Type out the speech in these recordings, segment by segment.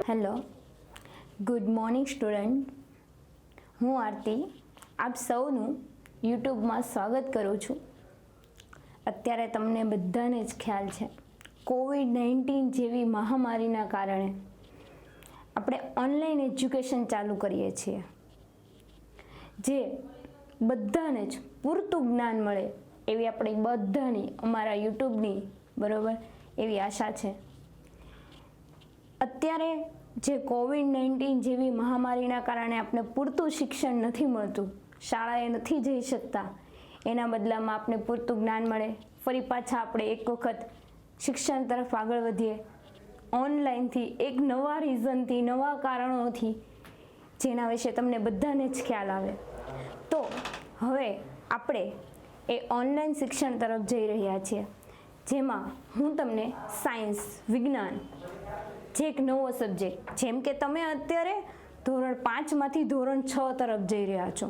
Hello, good morning student. હું આરતી આપ સૌનું યુટ્યુબમાં સ્વાગત કરું છું. અત્યારે તમને બધાને જ ખ્યાલ છે, કોવિડ-19 જેવી મહામારીના કારણે આપણે ઓનલાઈન એજ્યુકેશન ચાલુ કરીએ છીએ, જે બધાને જ પૂરતું જ્ઞાન મળે એવી આપણી બધાની અમારા યુટ્યુબની બરાબર એવી આશા છે. અત્યારે જે કોવિડ-19 જેવી મહામારીના કારણે આપણે પૂરતું શિક્ષણ નથી મળતું, શાળાએ નથી જઈ શકતા, એના બદલામાં આપણે પૂરતું જ્ઞાન મળે, ફરી પાછા આપણે એક વખત શિક્ષણ તરફ આગળ વધીએ ઓનલાઈનથી, એક નવા રીઝનથી, નવા કારણોથી, જેના વિશે તમને બધાને જ ખ્યાલ આવે. તો હવે આપણે એ ઓનલાઈન શિક્ષણ તરફ જઈ રહ્યા છીએ, જેમાં હું તમને સાયન્સ, વિજ્ઞાન, જે એક નવો સબ્જેક્ટ, જેમ કે તમે અત્યારે ધોરણ 5માંથી ધોરણ 6 તરફ જઈ રહ્યા છો,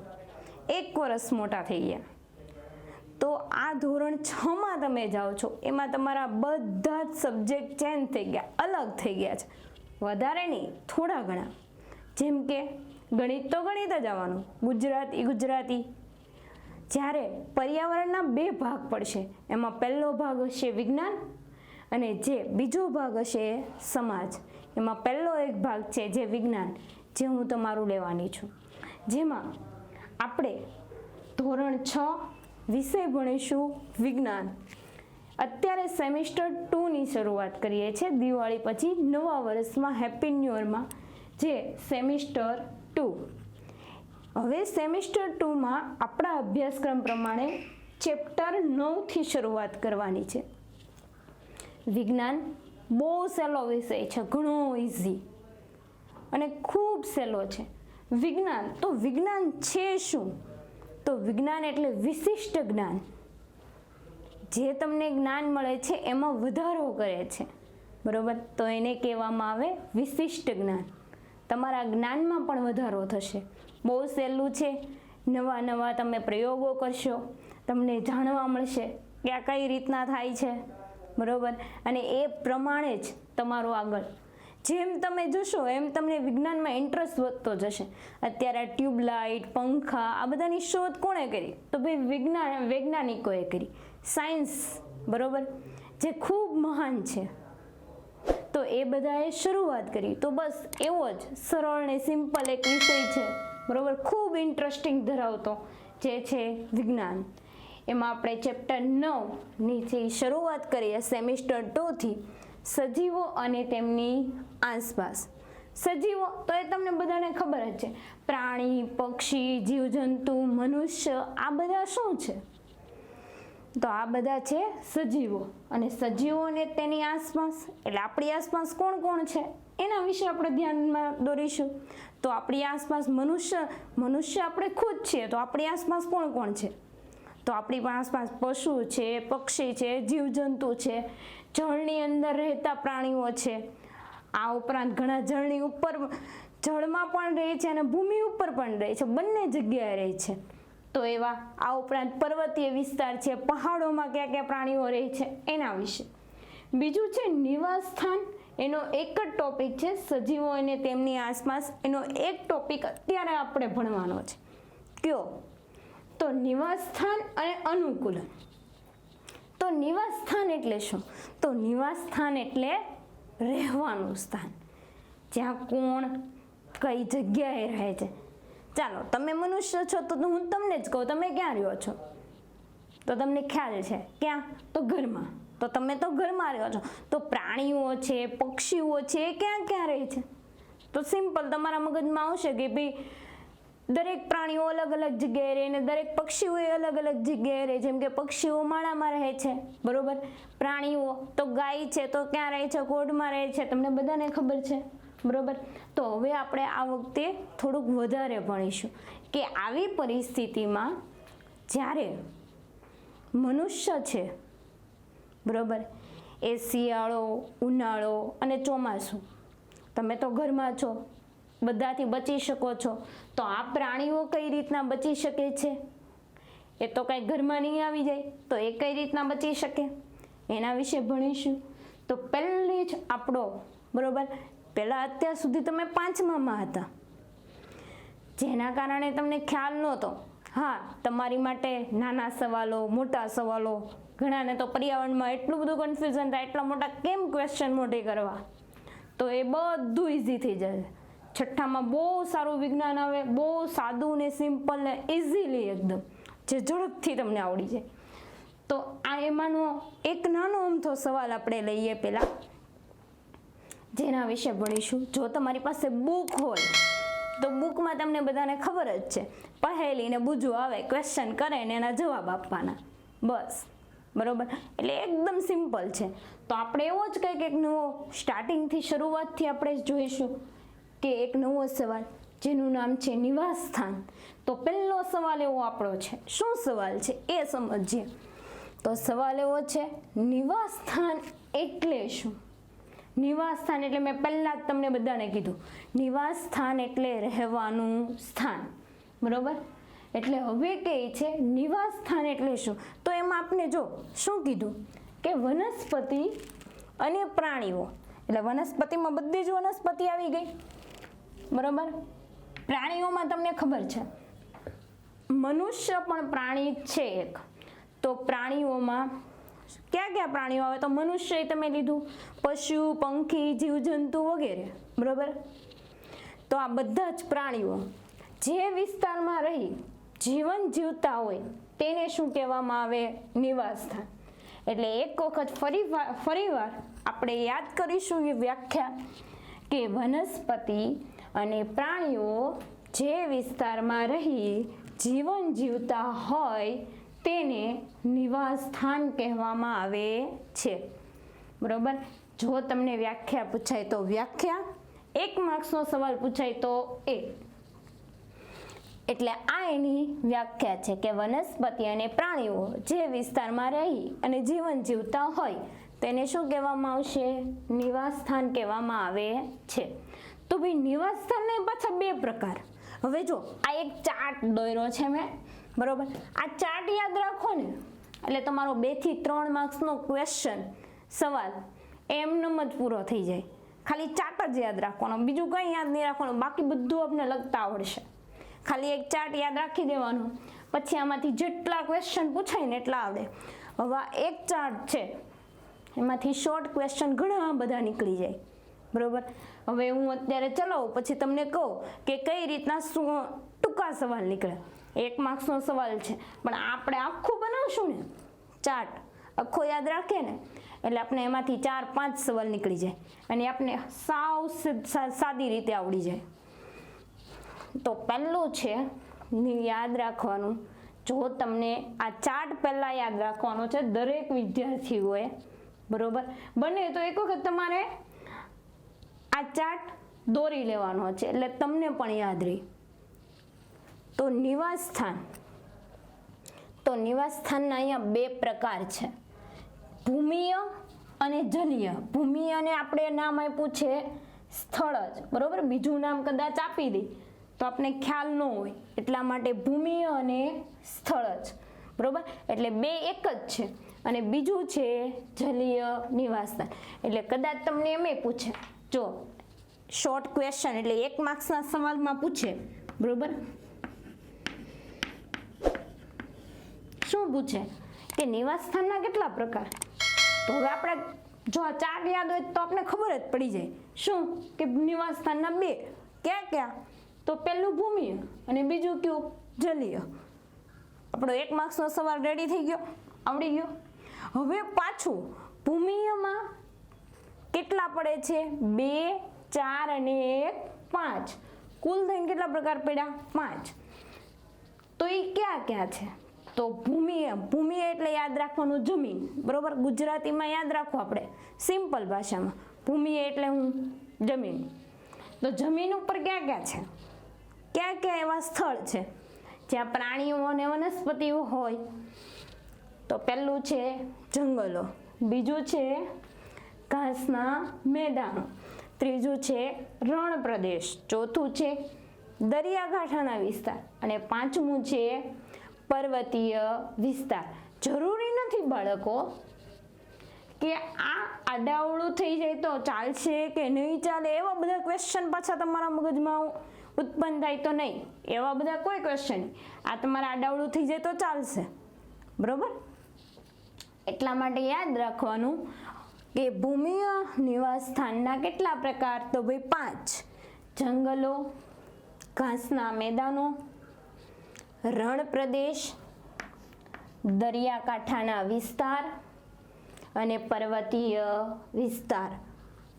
1 વર્ષ મોટા થઈ ગયા, તો આ ધોરણ 6માં તમે જાઓ છો, એમાં તમારા બધા જ સબ્જેક્ટ ચેન્જ થઈ ગયા, અલગ થઈ ગયા છે. વધારે નહીં, થોડા ઘણા, જેમ કે ગણિત તો ગણિત જ આવવાનું, ગુજરાતી. જ્યારે પર્યાવરણના 2 ભાગ પડશે, એમાં પહેલો ભાગ હશે વિજ્ઞાન અને જે બીજો ભાગ હશે એ સમાજ. એમાં પહેલો એક ભાગ છે જે વિજ્ઞાન, જે હું તમારું લેવાની છું, જેમાં આપણે ધોરણ 6 વિષય ભણીશું વિજ્ઞાન. અત્યારે સેમિસ્ટર 2ની શરૂઆત કરીએ છીએ, દિવાળી પછી નવા વર્ષમાં, હેપી ન્યૂ યરમાં, જે સેમિસ્ટર 2. હવે સેમિસ્ટર 2માં આપણા અભ્યાસક્રમ પ્રમાણે ચેપ્ટર 9થી શરૂઆત કરવાની છે. વિજ્ઞાન બહુ સહેલો વિષય છે, ઘણો ઇઝી અને ખૂબ સહેલો છે. વિજ્ઞાન તો વિજ્ઞાન છે શું? તો વિજ્ઞાન એટલે વિશિષ્ટ જ્ઞાન, જે તમને જ્ઞાન મળે છે એમાં વધારો કરે છે, બરોબર? તો એને કહેવામાં આવે વિશિષ્ટ જ્ઞાન. તમારા જ્ઞાનમાં પણ વધારો થશે. બહુ સહેલું છે, નવા તમે પ્રયોગો કરશો, તમને જાણવા મળશે કે આ કઈ રીતના થાય છે, બરોબર? અને એ પ્રમાણે જ તમારું આગળ જેમ તમે જોશો એમ તમને વિજ્ઞાનમાં ઇન્ટરેસ્ટ વધતો જશે. અત્યારે ટ્યુબલાઇટ, પંખા, આ બધાની શોધ કોણે કરી? તો ભાઈ વૈજ્ઞાનિકોએ કરી, સાયન્સ, બરોબર, જે ખૂબ મહાન છે. તો એ બધાએ શરૂઆત કરી. તો બસ એવો જ સરળ ને સિમ્પલ એક વિષય છે, બરોબર, ખૂબ ઇન્ટરેસ્ટિંગ ધરાવતો, જે છે વિજ્ઞાન. એમાં આપણે ચેપ્ટર 9ની શરૂઆત કરીએ સેમિસ્ટર 2થી, સજીવો અને તેમની આસપાસ. સજીવો તો એ તમને બધાને ખબર જ છે, પ્રાણી, પક્ષી, જીવજંતુ, મનુષ્ય, આ બધા શું છે? તો આ બધા છે સજીવો. અને સજીવોને તેની આસપાસ એટલે આપણી આસપાસ કોણ કોણ છે એના વિશે આપણે ધ્યાનમાં દોરીશું. તો આપણી આસપાસ મનુષ્ય આપણે ખુદ છીએ, તો આપણી આસપાસ કોણ કોણ છે? તો આપણી આસપાસ પશુ છે, પક્ષી છે, જીવજંતુ છે, જળની અંદર રહેતા પ્રાણીઓ છે. આ ઉપરાંત ઘણા જળની ઉપર, જળમાં પણ રહે છે અને ભૂમિ ઉપર પણ રહે છે, બંને જગ્યાએ રહે છે. તો એવા આ ઉપરાંત પર્વતીય વિસ્તાર છે, પહાડોમાં કયા કયા પ્રાણીઓ રહે છે એના વિશે. બીજું છે નિવાસ સ્થાન. એનો એક જ ટોપિક છે, સજીવો અને તેમની આસપાસ. એનો એક ટોપિક અત્યારે આપણે ભણવાનો છે. કયો? તો નિવાસ સ્થાન અને અનુકૂલન. તો નિવાસ સ્થાન એટલે શું? તો નિવાસ સ્થાન એટલે રહેવાનું સ્થાન, જ્યાં કોણ કઈ જગ્યાએ રહે છે. ચાલો, તમે મનુષ્ય છો તો હું તમને જ કહું, તમે ક્યાં રહ્યો છો? તો તમને ખ્યાલ છે, ક્યાં? તો ઘરમાં. તો તમે તો ઘરમાં રહ્યો છો. તો પ્રાણીઓ છે, પક્ષીઓ છે, એ ક્યાં ક્યાં રહે છે? તો સિમ્પલ તમારા મગજમાં આવશે કે ભાઈ દરેક પ્રાણીઓ અલગ અલગ જગ્યાએ રહે અને દરેક પક્ષીઓ અલગ અલગ જગ્યાએ રહે. જેમ કે પક્ષીઓ માળામાં રહે છે, બરોબર? પ્રાણીઓ તો ગાય છે તો ક્યાં રહે છે? કોડમાં રહે છે, તમને બધાને ખબર છે, બરોબર? તો હવે આપણે આ વખતે થોડુંક વધારે ભણીશું કે આવી પરિસ્થિતિમાં જ્યારે મનુષ્ય છે, બરોબર, એ શિયાળો, ઉનાળો અને ચોમાસું, તમે તો ઘરમાં છો, બધાથી બચી શકો છો. તો આ પ્રાણીઓ કઈ રીતના બચી શકે છે? એ તો કઈ ઘરમાં નહીં આવી જાય, તો એ કઈ રીતના બચી શકે એના વિશે ભણીશું. તો પહેલી જ આપણો, બરોબર, પહેલાં અત્યાર સુધી તમે 5મામાં હતા, જેના કારણે તમને ખ્યાલ નહોતો. હા, તમારી માટે નાના સવાલો, મોટા સવાલો, ઘણાને તો પર્યાવરણમાં એટલું બધું કન્ફ્યુઝન થાય, એટલા મોટા કેમ ક્વેશ્ચન મોઢે કરવા, તો એ બધું ઇઝી થઈ જાય. છઠ્ઠામાં બહુ સારું વિજ્ઞાન આવે, બહુ સાદું ને સિમ્પલ ને ઇઝીલી એકદમ, જે ઝડપથી તમને આવડી જાય. તો આ એમાંનો એક નાનો અમથો સવાલ આપણે લઈએ પહેલાં, જેના વિશે ભણીશું. જો તમારી પાસે બુક હોય તો બુકમાં તમને બધાને ખબર જ છે, પહેલી ને બૂજું આવે, ક્વેશ્ચન કરે ને એના જવાબ આપવાના, બસ. બરોબર, એટલે એકદમ સિમ્પલ છે. તો આપણે એવો જ કંઈક એક નવો સ્ટાર્ટિંગથી શરૂઆતથી આપણે જોઈશું કે એક નવો સવાલ જેનું નામ છે નિવાસ સ્થાન. તો પહેલો સવાલ એવો આપણો છે, શું સવાલ છે એ સમજીએ. તો સવાલ એવો છે, નિવાસ સ્થાન એટલે શું? નિવાસ સ્થાન એટલે મેં પહેલાં જ તમને બધાને કીધું, નિવાસ સ્થાન એટલે રહેવાનું સ્થાન. બરોબર, એટલે હવે કહે છે નિવાસ સ્થાન એટલે શું? તો એમાં આપણે જો શું કીધું કે વનસ્પતિ અને પ્રાણીઓ, એટલે વનસ્પતિમાં બધી જ વનસ્પતિ આવી ગઈ. બરોબર, પ્રાણીઓમાં તમને ખબર છે મનુષ્ય પણ પ્રાણી છે એક. તો પ્રાણીઓમાં ક્યાં ક્યાં પ્રાણીઓ આવે? તો મનુષ્ય તમે લીધું, પશુ, પંખી, જીવજંતુ વગેરે. બરોબર, તો આ બધા જ પ્રાણીઓ જે વિસ્તારમાં રહી જીવન જીવતા હોય તેને શું કહેવામાં આવે? નિવાસ સ્થાન. એટલે એક વખત ફરીવાર આપણે યાદ કરીશું એ વ્યાખ્યા કે વનસ્પતિ અને પ્રાણીઓ જે વિસ્તારમાં રહી જીવન જીવતા હોય તેને નિવાસ સ્થાન કહેવામાં આવે છે. બરોબર, જો તમને વ્યાખ્યા પૂછાય તો વ્યાખ્યા, 1 માર્ક્સનો સવાલ પૂછાય તો એ. એટલે આ એની વ્યાખ્યા છે કે વનસ્પતિ અને પ્રાણીઓ જે વિસ્તારમાં રહી અને જીવન જીવતા હોય તેને શું કહેવામાં આવશે? નિવાસ સ્થાન કહેવામાં આવે છે. તો ભાઈ નિવાસ સ્થાનના પાછા 2 પ્રકાર. હવે જો આ એક ચાર્ટ દોર્યો છે મેં, બરોબર, આ ચાર્ટ યાદ રાખો ને એટલે તમારો 2 થી 3 માર્ક્સનો ક્વેશ્ચન સવાલ એમનેમ જ પૂરો થઈ જાય. ખાલી ચાર્ટ જ યાદ રાખવાનો, બીજું કંઈ યાદ નહીં રાખવાનું, બાકી બધું આપણે લખતા આવડશે. ખાલી એક ચાર્ટ યાદ રાખી દેવાનો, પછી આમાંથી જેટલા ક્વેશ્ચન પૂછાય ને એટલા આવડે. હવે એક ચાર્ટ છે એમાંથી શોર્ટ ક્વેશ્ચન ઘણા બધા નીકળી જાય. બરોબર, હવે હું અત્યારે ચલાવું પછી તમને કહું કે કઈ રીતના ટૂંકા સવાલ નીકળે. 1 માર્ક્સનો સવાલ છે પણ આપણે આખું બનાવશું ને ચાર્ટ, આખો યાદ રાખીએ ને એટલે આપણે એમાંથી 4-5 સવાલ નીકળી જાય અને આપણે સાવ સાદી રીતે આવડી જાય. તો પહેલું છે યાદ રાખવાનું, જો તમને આ ચાર્ટ પહેલાં યાદ રાખવાનો છે દરેક વિદ્યાર્થીઓએ. બરોબર, બને તો એક વખત તમારે આ ચાર્ટ દોરી લેવાનો છે એટલે તમને પણ યાદ રહે. તો નિવાસ સ્થાન, તો નિવાસ સ્થાનના અહીંયા 2 પ્રકાર છે, ભૂમિય અને જલીય. ભૂમિયને આપણે નામ આપ્યું છે સ્થળ જ. બરોબર, બીજું નામ કદાચ આપી દે તો આપણે ખ્યાલ ન હોય, એટલા માટે ભૂમિય અને સ્થળ જ. બરોબર, એટલે 2 એક જ છે. અને બીજું છે જલીય નિવાસ સ્થાન. એટલે કદાચ તમને એમ પૂછે, જો શોર્ટ ક્વેશ્ચન એટલે 1 માર્ક્સના સવાલમાં પૂછે, બરોબર, શું પૂછે કે નિવાસ સ્થાનના કેટલા પ્રકાર? તો હવે આપણે જો આ ચાર્ટ યાદ હોય તો આપણે ખબર જ પડી જાય શું કે નિવાસ સ્થાનના 2 ક્યાં ક્યાં? તો પહેલું ભૂમિય અને બીજું કયું? જલીય. આપણો 1 માર્ક્સનો સવાલ રેડી થઈ ગયો, આવડી ગયો. હવે પાછું ભૂમિયમાં કેટલા પડે છે? 2, 4 અને 1 5. કુલ થઈને કેટલા પ્રકાર પડ્યા? 5. તો એ ક્યાં ક્યાં છે? તો ભૂમિય, ભૂમિય એટલે યાદ રાખવાનું જમીન. બરોબર, ગુજરાતીમાં યાદ રાખો આપણે સિમ્પલ ભાષામાં, ભૂમિય એટલે હું જમીન. તો જમીન ઉપર ક્યાં ક્યાં છે? ક્યાં ક્યાં એવા સ્થળ છે જ્યાં પ્રાણીઓ અને વનસ્પતિઓ હોય? તો પહેલું છે જંગલો, બીજું છે ઘાસના મેદાનો, ત્રીજું છે રણ પ્રદેશ, ચોથું છે દરિયાકાંઠાના વિસ્તાર અને 5મું છે પર્વતીય વિસ્તાર. જરૂરી નથી બાળકો કે આ આડાવડું થઈ જાય તો ચાલશે કે નહીં ચાલે, એવા બધા ક્વેશ્ચન પાછા તમારા મગજમાં ઉત્પન્ન થાય તો નહીં, એવા બધા કોઈ ક્વેશ્ચન નહીં. આ તમારા આડાવડું થઈ જાય તો ચાલશે, બરોબર. એટલા માટે યાદ રાખવાનું કે ભૂમિય નિવાસ સ્થાનના કેટલા પ્રકાર, તો ભાઈ 5. જંગલો, ઘાસના મેદાનો, રણ પ્રદેશ, દરિયાકાંઠાના વિસ્તાર અને પર્વતીય વિસ્તાર,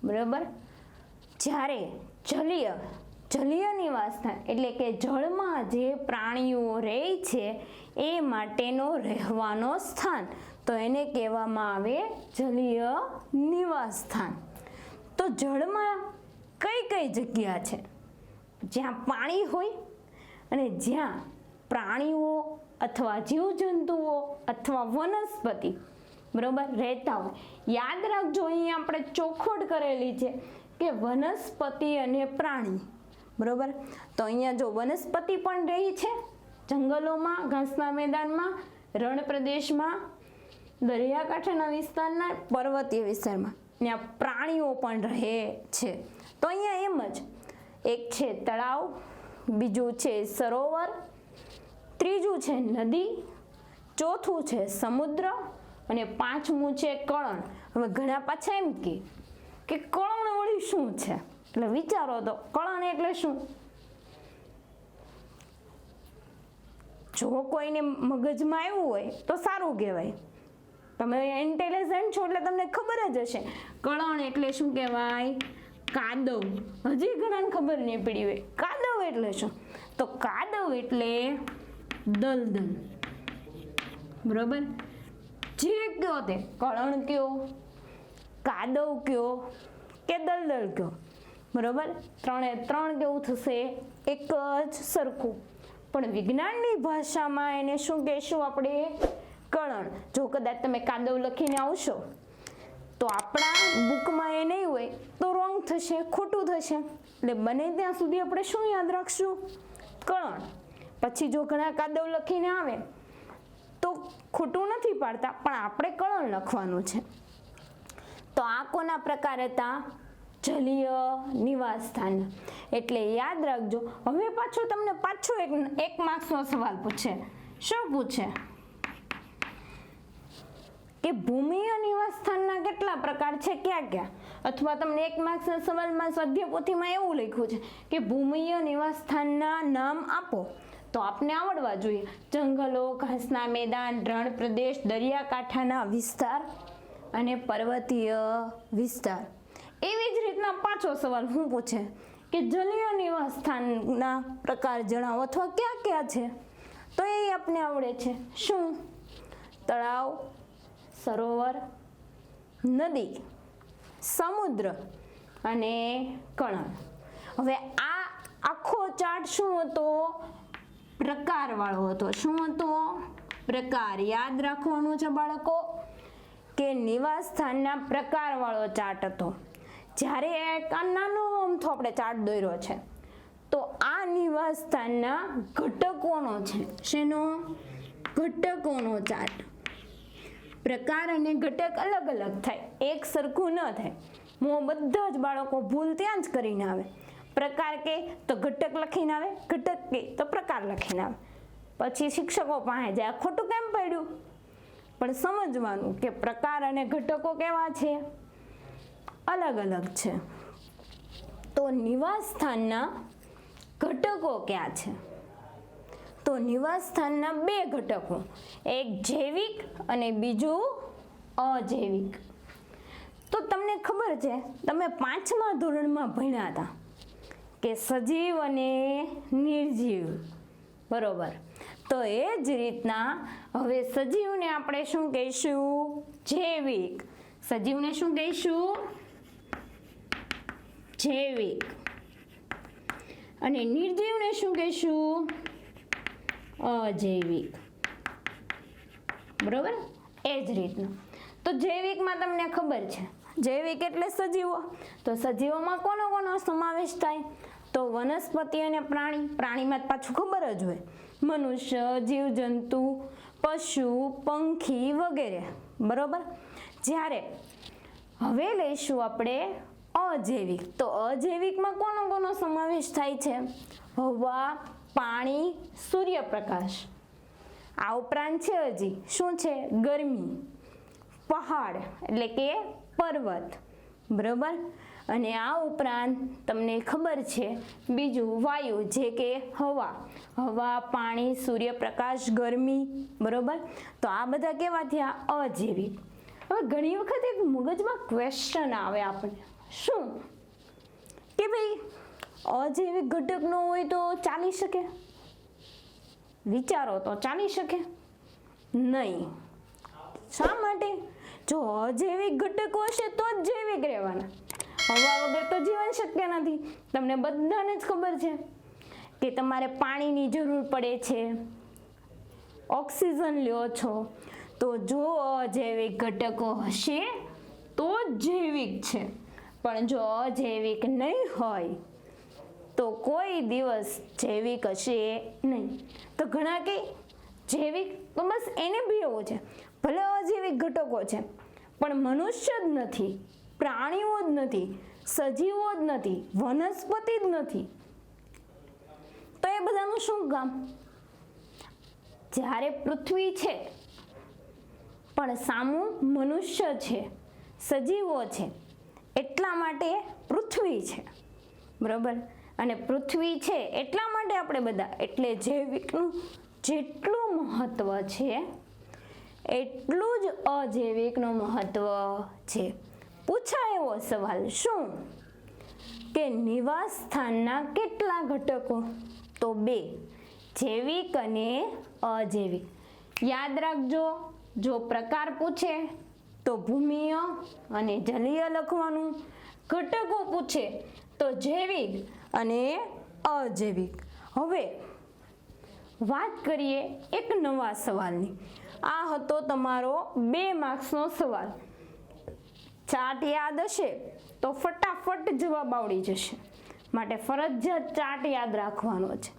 બરાબર. જ્યારે જલીય નિવાસ સ્થાન એટલે કે જળમાં જે પ્રાણીઓ રહે છે એ માટેનો રહેવાનો સ્થાન, તો એને કહેવામાં આવે જલીય નિવાસ સ્થાન. તો જળમાં કઈ કઈ જગ્યા છે જ્યાં પાણી હોય અને જ્યાં પ્રાણીઓ અથવા જીવજંતુઓ અથવા વનસ્પતિ, બરોબર, રહેતા હોય. યાદ રાખજો, અહીંયા આપણે ચોખવટ કરેલી છે કે વનસ્પતિ અને પ્રાણી, બરોબર. તો અહીંયા જો વનસ્પતિ પણ રહી છે જંગલોમાં, ઘાસના મેદાનમાં, રણ પ્રદેશમાં, દરિયાકાંઠાના વિસ્તારના, પર્વતીય વિસ્તારમાં, ત્યાં પ્રાણીઓ પણ રહે છે. તો અહીંયા એમ જ એક છે તળાવ, બીજું છે સરોવર, ત્રીજું છે નદી, ચોથું છે સમુદ્ર અને 5મું છે કળણ. હવે ઘણા પાછા એમ કે કળણ વળી શું છે, એટલે વિચારો તો કળણ એટલે શું. જો કોઈને મગજમાં આવ્યું હોય તો સારું કહેવાય, તમે ઇન્ટેલિજન્ટ છો એટલે તમને ખબર જ હશે. કળણ એટલે શું કહેવાય? કાદવ. હજી ઘણાને ખબર નહીં પડી હોય કાદવ એટલે શું. તો કાદવ એટલે દલદલ, બરોબર. જે કયો તે કળણ કયો, કાદવ કયો કે દલદલ કયો, બરોબર. 3 કેવું થશે? એક જ સરખું. પણ વિજ્ઞાનની ભાષામાં એને શું કહેશું આપણે? કળણ. જો કદાચ તમે કાદવ લખીને આવશો તો આપણા બુકમાં એ નહીં હોય તો રોંગ થશે, ખોટું થશે. એટલે બને ત્યાં સુધી આપણે શું યાદ રાખશું? કળણ. પછી જો ઘણા કાદવ લખીને આવે તો ખોટું નથી પાડતા, પણ આપણે કળણ લખવાનું છે. તો આ કોના પ્રકાર હતા? જલીય નિવાસ સ્થાન. એટલે યાદ રાખજો. હવે પાછો તમને એક માર્ક્સનો સવાલ પૂછે. શું પૂછે? કે ભૂમિય નિવાસ સ્થાનના કેટલા પ્રકાર છે, ક્યાં ક્યાં? અથવા તમને એક માર્ક્સના સવાલમાં સ્વાધ્યાય પોથીમાં એવું લખ્યું છે કે ભૂમિય નિવાસ સ્થાનના નામ આપો. તો આપને આવડવા જોઈએ. જંગલો, ઘાસના મેદાન, રણ પ્રદેશ, દરિયાકાંઠાના વિસ્તાર અને પર્વતીય વિસ્તાર. એવી જ રીતના પાછો સવાલ શું પૂછે કે જલીય નિવાસ સ્થાનના પ્રકાર જણાવો અથવા ક્યાં ક્યાં છે. તો એ આપને આવડે છે. શું? તળાવ, સરોવર, નદી, સમુદ્ર અને કળણ. હવે આ આખો ચાર્ટ શું હતો? પ્રકાર વાળો હતો. શું હતો? પ્રકાર. યાદ રાખવાનું છે બાળકો કે નિવાસ સ્થાનના પ્રકાર વાળો ચાર્ટ હતો. જ્યારે એક નાનો અમથો આપણે ચાર્ટ દોર્યો છે તો આ નિવાસ સ્થાનના ઘટકોનો છે. શેનો? ઘટકોનો ચાર્ટ. પ્રકાર અને ઘટક અલગ અલગ થાય, એક સરખું ન થાય. બધા જ બાળકો ભૂલ ત્યાં જ કરીને આવે. પ્રકાર કે તો ઘટક લખીને આવે, ઘટક કે તો પ્રકાર લખીને આવે. પછી શિક્ષકો પાસે જાય, ખોટું કેમ પડ્યું? પણ સમજવાનું કે પ્રકાર અને ઘટકો કેવા છે? અલગ અલગ છે. તો નિવાસ સ્થાનના ઘટકો ક્યાં છે? તો નિવાસ સ્થાનના 2 ઘટકો, એક જૈવિક અને બીજું અજૈવિક. તો તમને ખબર છે, તમે 5મા ધોરણમાં ભણ્યા હતા કે સજીવ અને નિર્જીવ, બરોબર. તો એ જ રીતના હવે સજીવને આપણે શું કહીશું? જૈવિક. સજીવને શું કહીશું? જૈવિક. અને નિર્જીવને શું કહીશું? અજૈવિક. બરોબર. એ જ રીતનું. તો જૈવિકમાં તમને ખબર છે, જૈવિક એટલે સજીવો. તો સજીવોમાં કોનો સમાવેશ થાય? તો વનસ્પતિ અને પ્રાણી. પ્રાણીમાં પાછું ખબર જ હોય, મનુષ્ય, જીવજંતુ, પશુ, પંખી વગેરે, બરોબર. જ્યારે હવે લઈશું આપણે અજૈવિક. તો અજૈવિકમાં કોનો સમાવેશ થાય છે? હવા, પાણી, સૂર્યપ્રકાશ. આ ઉપરાંત છે હજી શું છે? ગરમી, પહાડ એટલે કે પર્વત, બરોબર. અને આ ઉપરાંત તમને ખબર છે બીજું વાયુ, જે કે હવા, પાણી, સૂર્યપ્રકાશ, ગરમી, બરોબર. તો આ બધા કેવા થયા? અજૈવિક. હવે ઘણી વખત એક મગજમાં ક્વેશ્ચન આવે આપણે, શું કે ભાઈ અજૈવિક ઘટક ન હોય તો ચાલી શકે? વિચારો તો ચાલી શકે નહીં. શા માટે? જો અજૈવિક ઘટકો હશે તો જ જૈવિક રહેવાના. હવા વગર તો જીવન શક્ય નથી. તમને બધાને જ ખબર છે કે તમારે પાણીની જરૂર પડે છે, ઓક્સિજન લ્યો છો. તો જો અજૈવિક ઘટકો હશે તો જ જૈવિક છે, પણ જો અજૈવિક નહીં હોય તો કોઈ દિવસ જૈવિક હશે નહીં. તો ઘણા કે જૈવિક, તો બસ એને બી એવું છે, ભલે અજૈવિક ઘટકો છે પણ મનુષ્ય જ નથી, પ્રાણીઓ જ નથી, સજીવો જ નથી, વનસ્પતિ જ નથી. તો એ બધાનું શું કામ? જ્યારે પૃથ્વી છે પણ સામું મનુષ્ય છે, સજીવો છે, એટલા માટે પૃથ્વી છે, બરોબર. અને પૃથ્વી છે એટલા માટે આપણે બધા, એટલે જૈવિકનું જેટલું મહત્વ છે એટલું જ અજૈવિકનું મહત્વ છે. પૂછાય એવો સવાલ, શું કે નિવાસ સ્થાનના કેટલા ઘટકો? તો 2, જૈવિક અને અજૈવિક. યાદ રાખજો, જો પ્રકાર પૂછે તો ભૂમિય અને જલીય લખવાનું, ઘટકો પૂછે તો જૈવિક અને અજૈવિક. હવે વાત કરીએ એક નવા સવાલની. આ હતો તમારો 2 માર્ક્સનો સવાલ. ચાર્ટ યાદ હશે તો ફટાફટ જવાબ આવડી જશે, માટે ફરજિયાત ચાર્ટ યાદ રાખવાનો છે.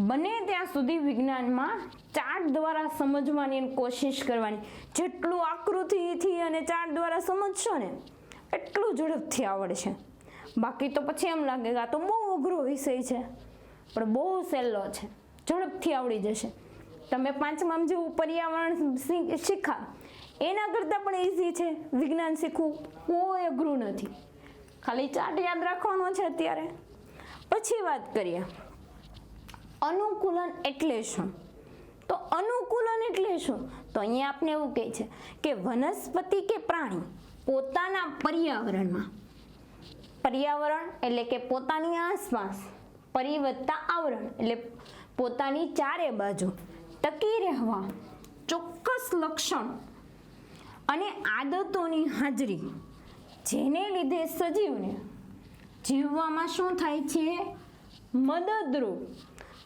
બને ત્યાં સુધી વિજ્ઞાનમાં ચાર્ટ દ્વારા સમજવાની કોશિશ કરવાની. જેટલું આકૃતિથી અને ચાર્ટ દ્વારા સમજશો ને એટલું ઝડપથી આવડશે. બાકી તો પછી એમ લાગે કે આ તો બહુ અઘરો વિષય છે, પણ બહુ સહેલો છે, ઝડપથી આવડી જશે. તમે 5માં જેવું પર્યાવરણ શીખા એના કરતાં પણ ઇઝી છે વિજ્ઞાન શીખવું, કોઈ અઘરું નથી. ખાલી ચાર્ટ યાદ રાખવાનો છે અત્યારે. પછી વાત કરીએ અનુકૂલન એટલે શું? તો અનુકૂલન એટલે શું? તો અહીંયા આપણે એવું કહે છે કે વનસ્પતિ કે પ્રાણી પોતાના પર્યાવરણમાં, પર્યાવરણ એટલે કે પોતાની આસપાસ, પરિવત્તા આવરણ એટલે પોતાની ચારે બાજુ ટકી રહેવા ચોક્કસ લક્ષણ અને આદતોની હાજરી, જેને લીધે સજીવને જીવવામાં શું થાય છે? મદદરૂપ.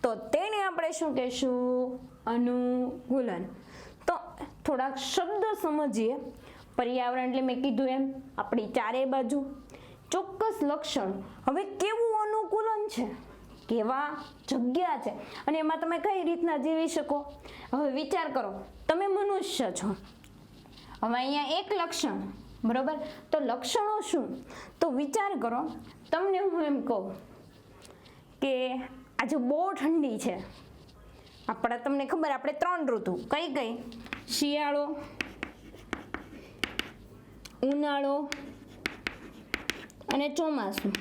તો તેને આપણે શું કહેશું? અનુકૂલન. તો થોડાક શબ્દ સમજીએ. પર્યાવરણ એટલે મેં કીધું એમ આપણી ચારે બાજુ, ચોક્કસ લક્ષણ. હવે કેવું અનુકૂલન છે, કેવા જગ્યા છે, અને એમાં તમે કઈ રીતના જીવી શકો? હવે વિચાર કરો, તમે મનુષ્ય છો. હવે અહીંયા એક લક્ષણ, બરોબર. તો લક્ષણો શું? તો વિચાર કરો, તમને હું એમ કહું કે આજે બહુ ઠંડી છે. આપણે તમને ખબર, આપણે 3 ઋતુ કઈ કઈ? શિયાળો, ઉનાળો અને ચોમાસું,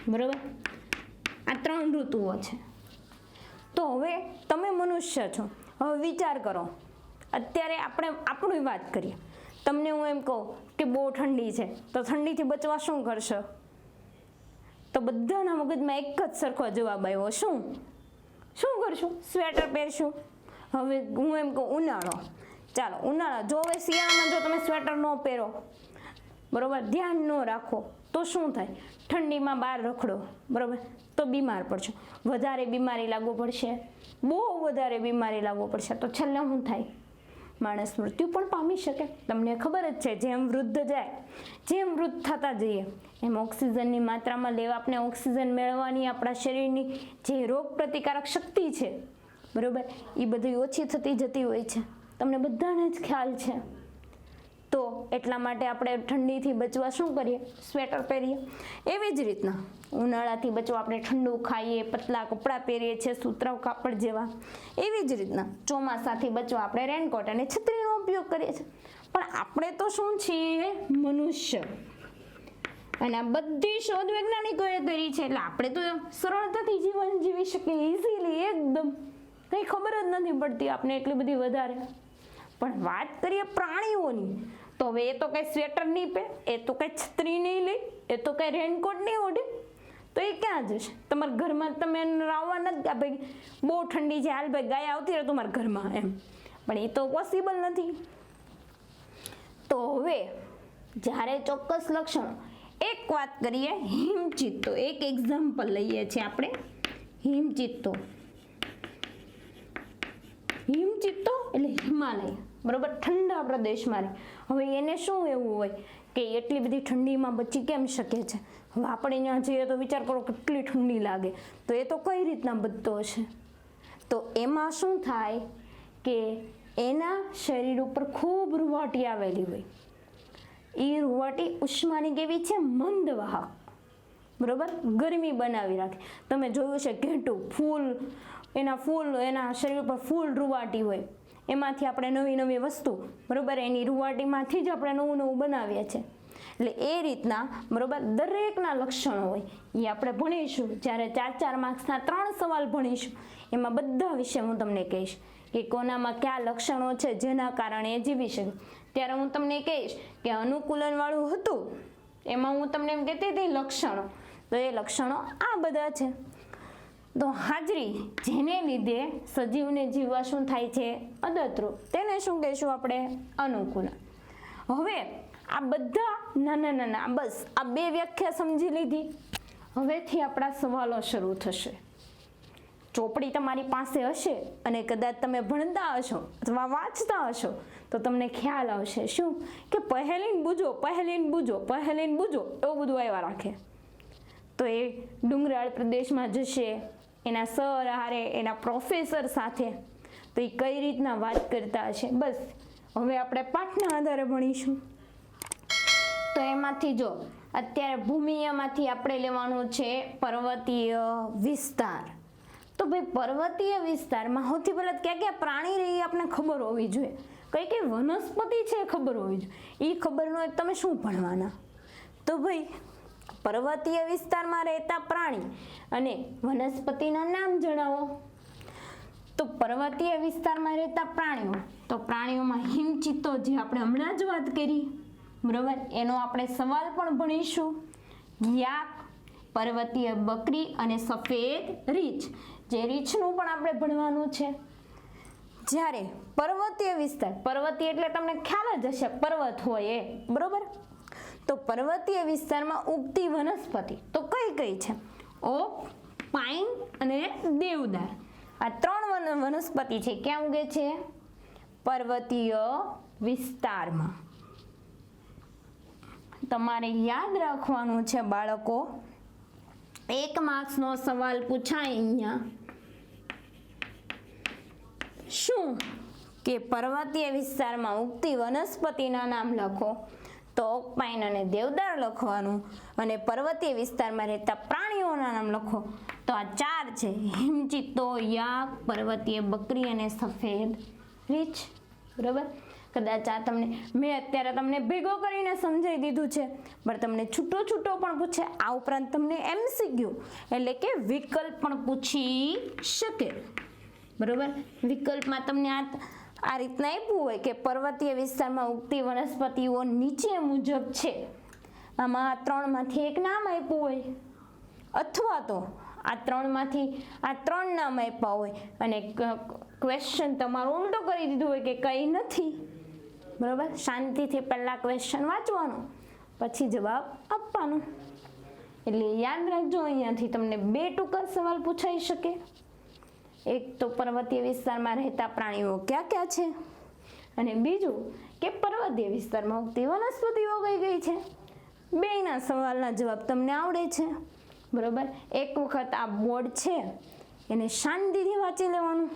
બરોબર. આ 3 ઋતુઓ છે. તો હવે તમે મનુષ્ય છો. હવે વિચાર કરો, અત્યારે આપણે આપણી વાત કરીએ. તમને હું એમ કહું કે બહુ ઠંડી છે, તો ઠંડીથી બચવા શું કરશો? તો બધાના મગજમાં એક જ સરખો જવાબ આવ્યો, શું કરશું? સ્વેટર પહેરશું. હવે હું એમ કહું ઉનાળો, ચાલો ઉનાળા. જો હવે શિયાળામાં જો તમે સ્વેટર ન પહેરો, બરોબર, ધ્યાન ન રાખો તો શું થાય? ઠંડીમાં બહાર રખડો, બરોબર, તો બીમાર પડશો. વધારે બીમારી લાગુ પડશે, બહુ વધારે બીમારી લાગુ પડશે. તો છેલ્લે શું થાય? માણસ મૃત્યુ પણ પામી શકે. તમને ખબર જ છે, જેમ વૃદ્ધ જાય, જેમ વૃદ્ધ થતા જઈએ એમ ઓક્સિજનની માત્રામાં લેવા, આપણે ઓક્સિજન મેળવવાની આપણા શરીરની જે રોગ પ્રતિકારક શક્તિ છે, બરોબર, એ બધી ઓછી થતી જતી હોય છે. તમને બધાને જ ખ્યાલ છે. તો એટલા માટે આપણે ઠંડીથી બચવા શું કરીએ? સ્વેટર પહેરીએ. એવી જ રીતના ઉનાળાથી બચવા આપણે ઠંડુ ખાઈએ, પતલા કપડાં પહેરીએ છીએ, સુતરાઉ કાપડ જેવા. એવી જ રીતના ચોમાસાથી બચવા આપણે રેનકોટ અને છત્રીનો ઉપયોગ કરીએ છીએ. પણ આપણે તો શું છીએ? મનુષ્ય. અને આ બધી શોધ વૈજ્ઞાનિકોએ કરી છે, એટલે આપણે તો સરળતાથી જીવન જીવી શકીએ, ઇઝીલી, એકદમ કંઈ ખબર જ નથી પડતી આપણે એટલી બધી વધારે. પણ વાત કરીએ પ્રાણીઓની, તો હવે એ તો કઈ સ્વેટર નહીં પહેરે, એ તો કઈ છત્રી નહીં લે, એ તો કઈ રેનકોટ નહીં ઓઢે, તો એ ક્યાં જશે? તમારા ઘરમાં તમે આવવા નથી કે ભાઈ બહુ ઠંડી છે, હાલ ભાઈ ગાય આવતી રહે તમારા ઘરમાં એમ, પણ એ તો પોસિબલ નથી. તો હવે જ્યારે ચોક્કસ લક્ષણો, એક વાત કરીએ હિમચિત્તો, એક એક્ઝામ્પલ લઈએ છીએ આપણે. હિમચિત્તો એટલે હિમાલય, બરોબર, ઠંડા પ્રદેશમાં રહે. હવે એને શું એવું હોય કે એટલી બધી ઠંડીમાં બચી કેમ શકે છે? હવે આપણે ત્યાં જઈએ તો વિચાર કરો કેટલી ઠંડી લાગે, તો એ તો કઈ રીતના બચતો હશે? તો એમાં શું થાય કે એના શરીર ઉપર ખૂબ રૂંવાટી આવેલી હોય. એ રૂંવાટી ઉષ્માની કેવી છે? મંદવાહક, બરોબર, ગરમી બનાવી રાખે. તમે જોયું છે ઘેટું ફૂલ, એના શરીર પર ફૂલ રૂંવાટી હોય, એમાંથી આપણે નવી નવી વસ્તુ, બરોબર, એની રૂંવાટીમાંથી જ આપણે નવું નવું બનાવીએ છીએ. એટલે એ રીતના, બરોબર, દરેકના લક્ષણો હોય. એ આપણે ભણીશું જ્યારે 4 માર્ક્સના 3 સવાલ ભણીશું, એમાં બધા વિશે હું તમને કહીશ કે કોનામાં કયા લક્ષણો છે જેના કારણે એ જીવી શકે. ત્યારે હું તમને કહીશ કે અનુકૂલન વાળું હતું, એમાં હું તમને એમ કહેતી હતી લક્ષણો, તો એ લક્ષણો આ બધા છે. તો હાજરી, જેને લીધે સજીવને જીવવા શું થાય છે? અદતરૂપ, તેને શું કહીશું આપણે? અનુકૂલન. હવે આ બધા નાના બસ આ 2 વ્યાખ્યા સમજી લીધી. હવેથી આપણા સવાલો શરૂ થશે. ચોપડી તમારી પાસે હશે અને કદાચ તમે ભણતા હશો અથવા વાંચતા હશો તો તમને ખ્યાલ આવશે શું કે પહેલીને બૂજો એવું બધું આવ્યા રાખે. તો એ ડુંગરાળ પ્રદેશમાં જશે એના સર હારે, એના પ્રોફેસર સાથે, તો એ કઈ રીતના વાત કરતા હશે, બસ હવે આપણે પાઠના આધારે ભણીશું. તો એમાંથી જો અત્યારે ભૂમિયામાંથી આપણે લેવાનું છે પર્વતીય વિસ્તાર. તો ભાઈ પર્વતીય વિસ્તારમાં સૌથી પહેલા ક્યાં પ્રાણી રહે એ આપણે ખબર હોવી જોઈએ, કઈ વનસ્પતિ છે ખબર હોવી જોઈએ. એ ખબર ન હોય તમે શું ભણવાના? તો ભાઈ પર્વતીય વિસ્તારમાં રહેતા પ્રાણી અને વનસ્પતિના નામ જણાવો. તો પર્વતીય વિસ્તારમાં રહેતા પ્રાણીઓ, તો પ્રાણીઓમાં હિમચિત્તો, જે આપણે હમણાં જ વાત કરી, બરોબર, એનો આપણે સવાલ પણ ભણીશું. યાક, પર્વતીય બકરી અને સફેદ રીંછ, જે રીંછનું પણ આપણે ભણવાનું છે. જ્યારે પર્વતીય વિસ્તાર, પર્વતીય એટલે તમને ખ્યાલ જ હશે, પર્વત હોય એ, બરોબર. તો પર્વતીય વિસ્તારમાં ઉગતી વનસ્પતિ તો કઈ છે? ઓક, પાઇન અને દેવદાર. આ 3 વનસ્પતિ છે. ક્યાં ઉગે છે? પર્વતીય વિસ્તારમાં. તમારે યાદ રાખવાનું છે બાળકો, 1 માર્ક્સનો સવાલ પૂછાય અહીંયા. શું કે પર્વતીય વિસ્તારમાં ઉગતી વનસ્પતિના નામ લખો. તો ઓક, પાઇન અને દેવદાર લખવાનું, અને પર્વતીય વિસ્તારમાં રહેતા પ્રાણીઓના નામ લખો. તો આ 4 છે: હિમચિત્તો, યાક, પર્વતીય બકરી અને સફેદ રીંછ, બરોબર. કદાચ આ મેં અત્યારે તમને ભેગો કરીને સમજાવી દીધું છે, પણ તમને છૂટો પણ પૂછે. આ ઉપરાંત તમને MCQ એટલે કે વિકલ્પ પણ પૂછી શકે, બરોબર. વિકલ્પમાં તમને આ રીતના આપ્યું હોય કે પર્વતીય વિસ્તારમાં ઉગતી વનસ્પતિઓ નીચે મુજબ છે. આમાં આ 3માંથી એક નામ આપ્યું હોય, અથવા તો આ 3 નામ આપ્યા હોય અને ક્વેશ્ચન તમારો ઉલટો કરી દીધું હોય કે કંઈ નથી, બરોબર. શાંતિથી પહેલા ક્વેશ્ચન વાંચવાનું, પછી જવાબ આપવાનો. એટલે યાદ રાખજો, અહીંયાથી તમને 2 ટૂંકા સવાલ પૂછાઈ શકે. એક તો પર્વતીય વિસ્તારમાં રહેતા પ્રાણીઓ ક્યાં છે, અને બીજું કે પર્વતીય વિસ્તારમાં ઉગતી વનસ્પતિઓ કઈ છે. 2ના સવાલના જવાબ તમને આવડે છે, બરોબર. એક વખત આ બોર્ડ છે એને શાંતિથી વાંચી લેવાનું.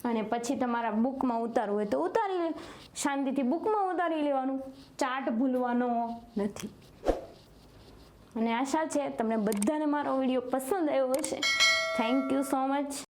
અને પછી તમારા બુકમાં ઉતારવું હોય તો ઉતારી લે, શાંતિથી બુકમાં ઉતારી લેવાનું, ચાર્ટ ભૂલવાનો નથી. અને આશા છે તમને બધાને મારો વિડીયો પસંદ આવ્યો હશે. Thank you so much.